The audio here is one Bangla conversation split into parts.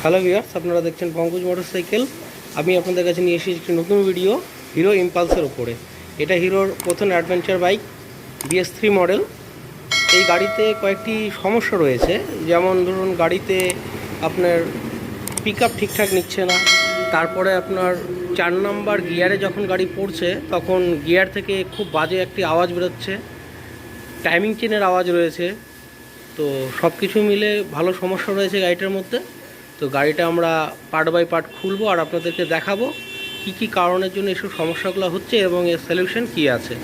হ্যালো ভিউয়ার্স, আপনারা দেখছেন পঙ্কজ মোটরসাইকেল। আমি আপনাদের কাছে নিয়ে এসেছি একটি নতুন ভিডিও হিরো ইম্পালসের উপরে। এটা হিরোর প্রথম অ্যাডভেঞ্চার বাইক, BS3 মডেল। এই গাড়িতে কয়েকটি সমস্যা রয়েছে, যেমন ধরুন গাড়িতে আপনার পিক আপ ঠিকঠাক নিচ্ছে না। তারপরে আপনার 4 নাম্বার গিয়ারে যখন গাড়ি পড়ছে তখন গিয়ার থেকে খুব বাজে একটি আওয়াজ বেরোচ্ছে, টাইমিং চেনের আওয়াজ রয়েছে। তো সব কিছু মিলে ভালো সমস্যা রয়েছে গাড়িটার মধ্যে। তো গাড়িটা আমরা পার্ট বাই পার্ট খুলবো আর আপনাদেরকে দেখাবো কি কি কারণের জন্য এসব সমস্যাগুলো হচ্ছে এবং এর সলিউশন কী আছে।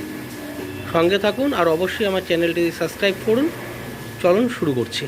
সঙ্গে থাকুন আর অবশ্যই আমার চ্যানেলটি সাবস্ক্রাইব করুন। চলুন শুরু করছি।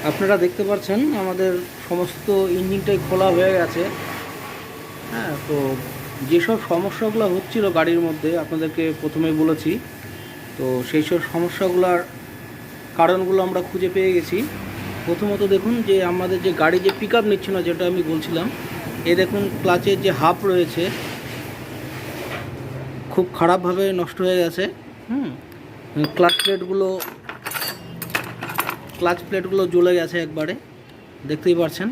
আপনারা দেখতে পাচ্ছেন আমাদের সমস্ত ইঞ্জিনটাই খোলা হয়ে গেছে। হ্যাঁ, তো যেসব সমস্যাগুলো হচ্ছিল গাড়ির মধ্যে আপনাদেরকে প্রথমেই বলেছি। তো সেই সব সমস্যাগুলোর কারণগুলো আমরা খুঁজে পেয়ে গেছি। প্রথমত দেখুন যে আমাদের যে গাড়ি যে পিক আপ নিচ্ছে না, যেটা আমি বলছিলাম, এ দেখুন ক্লাচের যে হাফ রয়েছে খুব খারাপভাবে নষ্ট হয়ে গেছে। ক্লাচ প্লেটগুলো জ্বলে গেছে একবারে, দেখতেই পাচ্ছেন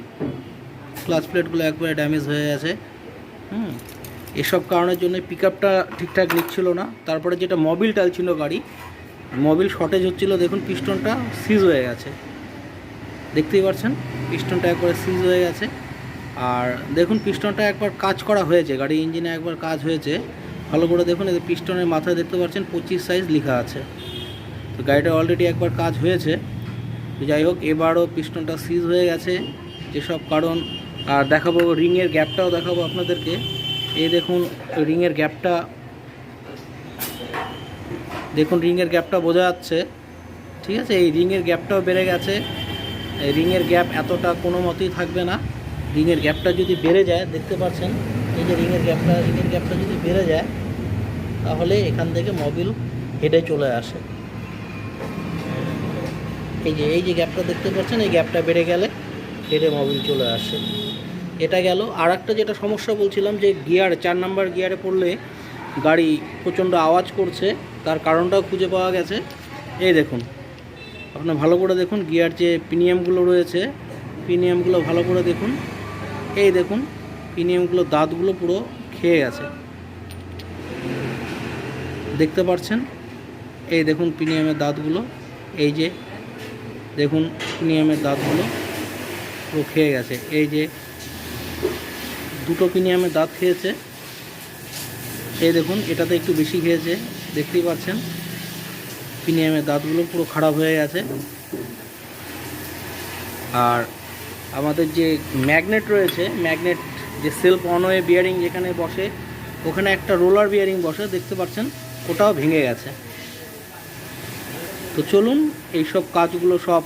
ক্লাচ প্লেটগুলো একবারে ড্যামেজ হয়ে গেছে। এসব কারণের জন্য পিক আপটা ঠিকঠাক নিচ্ছিল না। তারপরে যেটা মোবিল টালছিল গাড়ি, মোবিল শর্টেজ হচ্ছিল। দেখুন পিস্টনটা সিজ হয়ে গেছে, দেখতেই পাচ্ছেন পিস্টনটা একবারে সিজ হয়ে গেছে। আর দেখুন পিস্টনটা একবার কাজ করা হয়েছে, গাড়ি ইঞ্জিনে একবার কাজ হয়েছে ভালো করে। দেখুন এই পিস্টনের মাথায় দেখতে পাচ্ছেন 25 সাইজ লেখা আছে। তো গাড়িটা অলরেডি একবার কাজ হয়েছে। যাই হোক, এবারও পিস্টনটা সিজ হয়ে গেছে। যেসব কারণ আর দেখাবো, রিংয়ের গ্যাপটাও দেখাবো আপনাদেরকে। এই দেখুন রিংয়ের গ্যাপটা, দেখুন রিংয়ের গ্যাপটা বোঝা যাচ্ছে, ঠিক আছে। এই রিংয়ের গ্যাপটাও বেড়ে গেছে। এই রিংয়ের গ্যাপ এতটা কোনো মতেই থাকবে না। রিংয়ের গ্যাপটা যদি বেড়ে যায়, দেখতে পাচ্ছেন এই যে রিংয়ের গ্যাপটা যদি বেড়ে যায় তাহলে এখান থেকে মোবিল হেডে চলে আসে। এই যে গ্যাপটা দেখতে পাচ্ছেন, এই গ্যাপটা বেড়ে গেলে হেডে মোবিল চলে আসে। এটা গেল। আর একটা যেটা সমস্যা বলছিলাম, যে গিয়ার 4 নাম্বার গিয়ারে পড়লে গাড়ি প্রচণ্ড আওয়াজ করছে, তার কারণটাও খুঁজে পাওয়া গেছে। এই দেখুন, আপনার ভালো করে দেখুন গিয়ার যে পিনিয়ামগুলো রয়েছে, পিনিয়ামগুলো ভালো করে দেখুন। এই দেখুন পিনিয়ামগুলো দাঁতগুলো পুরো খেয়ে গেছে, দেখতে পাচ্ছেন। এই দেখুন পিনিয়ামের দাঁতগুলো, এই যে দেখুন পিনিয়ামের দাঁতগুলো পুরো খেয়ে গেছে। এই যে দুটো পিনিয়ামের দাঁত খেয়েছে। এই দেখুন এটাতে একটু বেশি খেয়েছে, দেখতেই পাচ্ছেন পিনিয়ামের দাঁতগুলো পুরো খারাপ হয়ে গেছে। আর আমাদের যে ম্যাগনেট রয়েছে, ম্যাগনেট যে সেলফ অনওয়ে বিয়ারিং যেখানে বসে, ওখানে একটা রোলার বিয়ারিং বসে, দেখতে পাচ্ছেন ওটাও ভেঙে গেছে। তো চলুন এই সব কাজগুলো সব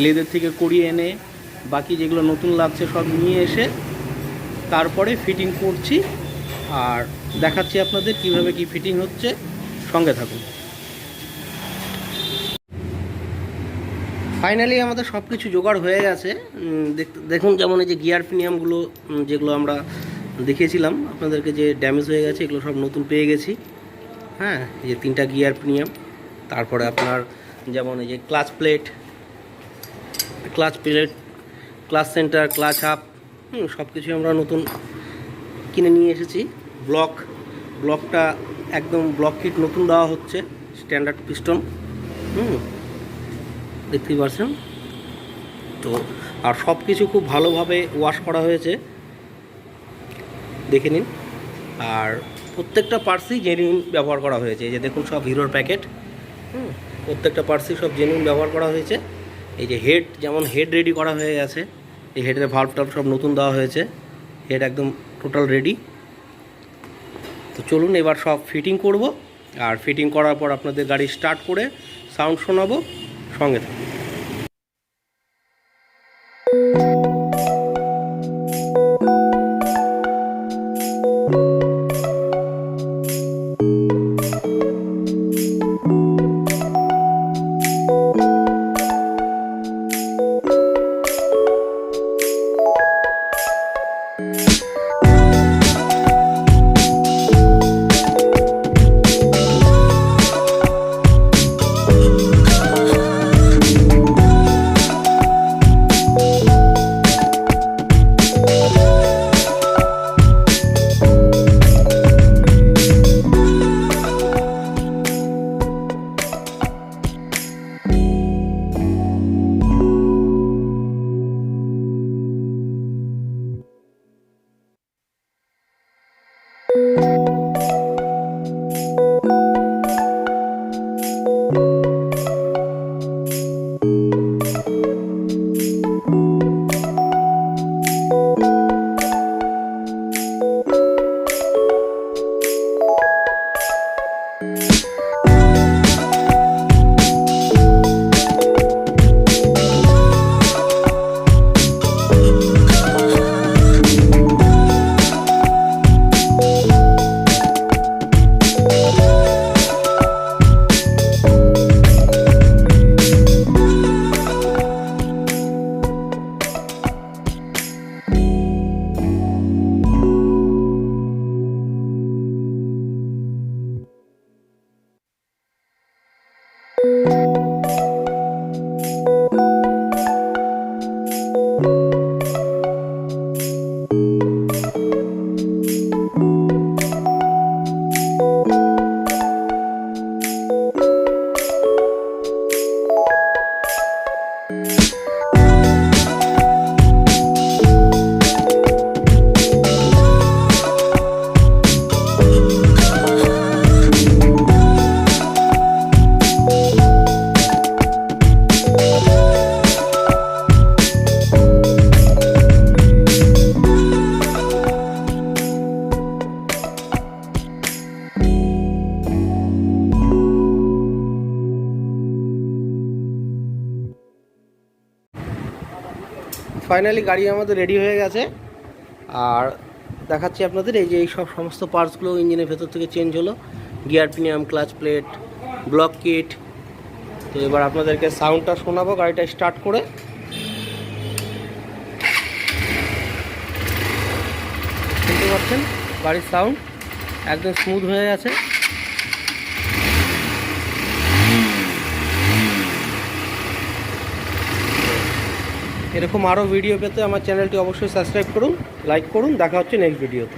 লেদের থেকে করিয়ে এনে, বাকি যেগুলো নতুন লাগছে সব নিয়ে এসে তারপরে ফিটিং করছি আর দেখাচ্ছি আপনাদের কিভাবে কি ফিটিং হচ্ছে। সঙ্গে থাকুন। ফাইনালি আমাদের সব কিছু জোগাড় হয়ে গেছে। দেখুন যেমন এই যে গিয়ার পিনিয়ামগুলো যেগুলো আমরা দেখিয়েছিলাম আপনাদেরকে যে ড্যামেজ হয়ে গেছে, এগুলো সব নতুন পেয়ে গেছি। হ্যাঁ, এই যে 3টা গিয়ার পিনিয়াম। তারপরে আপনার যেমন এই যে clutch plate, clutch centre, clutch up, সব কিছু আমরা নতুন কিনে নিয়ে এসেছি। ব্লকটা একদম ব্লক কিট নতুন দেওয়া হচ্ছে, স্ট্যান্ডার্ড পিস্টন। দেখতেই পাচ্ছেন। তো আর সব কিছু খুব ভালোভাবে ওয়াশ করা হয়েছে, দেখে নিন। আর প্রত্যেকটা পার্টসই জেনুইন ব্যবহার করা হয়েছে। এই যে দেখুন সব হিরোর প্যাকেট, প্রত্যেকটা পার্টসই সব জেনুইন ব্যবহার করা হয়েছে। এই যে হেড, যেমন হেড রেডি করা হয়ে গেছে, এই হেডের ভাল্ব টাল্ব সব নতুন দেওয়া হয়েছে, হেড একদম টোটাল রেডি। তো চলুন এবার সব ফিটিং করব, আর ফিটিং করার পর আপনাদের গাড়ি স্টার্ট করে সাউন্ড শোনাবো, সঙ্গে থাকুন। ফাইনালি গাড়ি আমাদের রেডি হয়ে গেছে, আর দেখাচ্ছি আপনাদের। এই যে এই সব সমস্ত পার্টসগুলো ইঞ্জিনের ভেতর থেকে চেঞ্জ হলো, gear pinion, clutch plate, block kit. তো এবার আপনাদেরকে সাউন্ডটা শোনাবো গাড়িটা স্টার্ট করে। শুনতে পাচ্ছেন গাড়ির সাউন্ড একদম স্মুথ হয়ে গেছে। এরকম আরও ভিডিও পেতে আমার চ্যানেলটি অবশ্যই সাবস্ক্রাইব করুন, লাইক করুন। দেখা হচ্ছে নেক্সট ভিডিওতে।